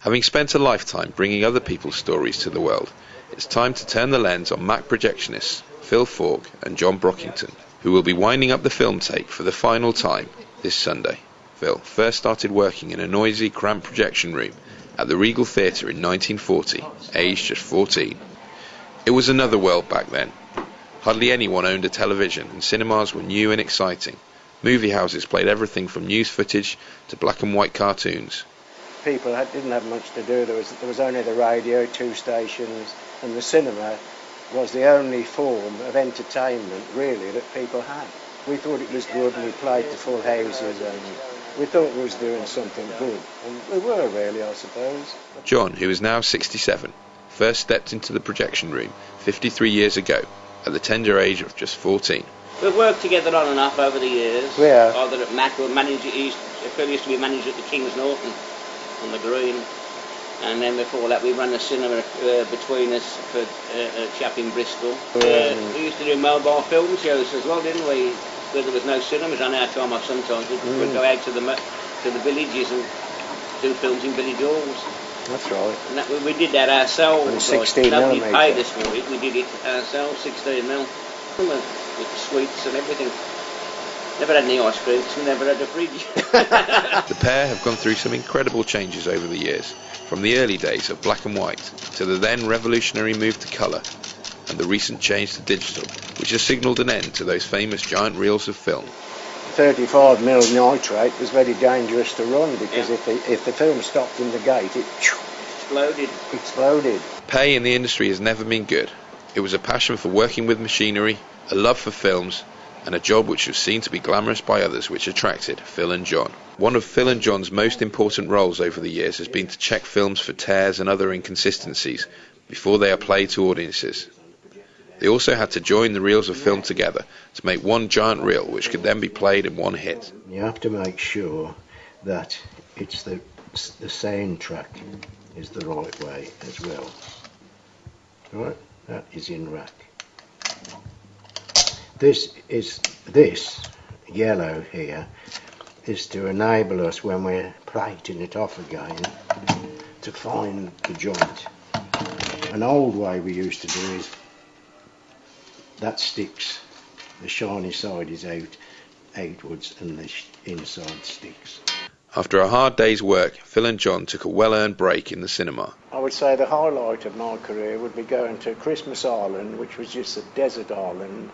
Having spent a lifetime bringing other people's stories to the world, it's time to turn the lens on Mac projectionists Phil Fawke and John Brockington, who will be winding up the film take for the final time this Sunday. Phil first started working in a noisy, cramped projection room at the Regal Theatre in 1940, aged just 14. It was another world back then. Hardly anyone owned a television, and cinemas were new and exciting. Movie houses played everything from news footage to black and white cartoons. People didn't have much to do. There was only the radio, 2 stations, and the cinema was the only form of entertainment really that people had. We thought it was good, and we played to full houses, and we thought we was doing something good, and we were really, I suppose. John, who is now 67, first stepped into the projection room 53 years ago at the tender age of just 14. We've worked together on and off over the years. Yeah. Either at Mac or Phil used to be manager at the King's Norton on the Green, and then before that we ran the cinema between us for a chap in Bristol. We used to do mobile film shows as well, didn't we? Because there was no cinemas on our time off sometimes. We'd go out to the villages and do films in village halls. That's right. And that, we did that ourselves. And 16 Nobody millimetre. paid us for it. We did it ourselves, 16 mil. With sweets and everything. Never had any ice cream, so never had a fridge. The pair have gone through some incredible changes over the years, from the early days of black and white to the then revolutionary move to colour, and the recent change to digital, which has signalled an end to those famous giant reels of film. 35 mil nitrate was very dangerous to run because if the film stopped in the gate, it exploded. Pay in the industry has never been good. It was a passion for working with machinery, a love for films, and a job which was seen to be glamorous by others, which attracted Phil and John. One of Phil and John's most important roles over the years has been to check films for tears and other inconsistencies before they are played to audiences. They also had to join the reels of film together to make one giant reel which could then be played in one hit. You have to make sure that it's the soundtrack is the right way as well. Right? That is in rack. This yellow here is to enable us when we're plating it off again to find the joint. An old way we used to do is that sticks, the shiny side is outwards and the inside sticks. After a hard day's work, Phil and John took a well-earned break in the cinema. I would say the highlight of my career would be going to Christmas Island, which was just a desert island,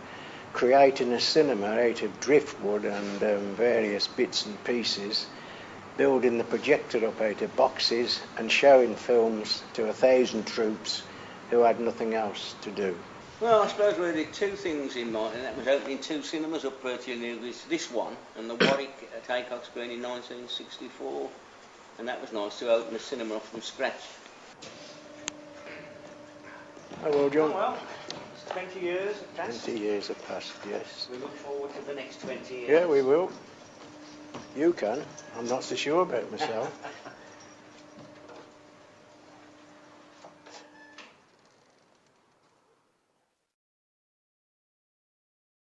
creating a cinema out of driftwood and various bits and pieces, building the projector up out of boxes and showing films to 1,000 troops who had nothing else to do. Well, I suppose we did 2 things in mind, and that was opening 2 cinemas up virtually near this one, and the Warwick take-off screen in 1964, and that was nice to open a cinema from scratch. Oh well, John. Oh well, it's 20 years have passed. 20 years have passed, yes. We look forward to the next 20 years. Yeah, we will. You can. I'm not so sure about myself.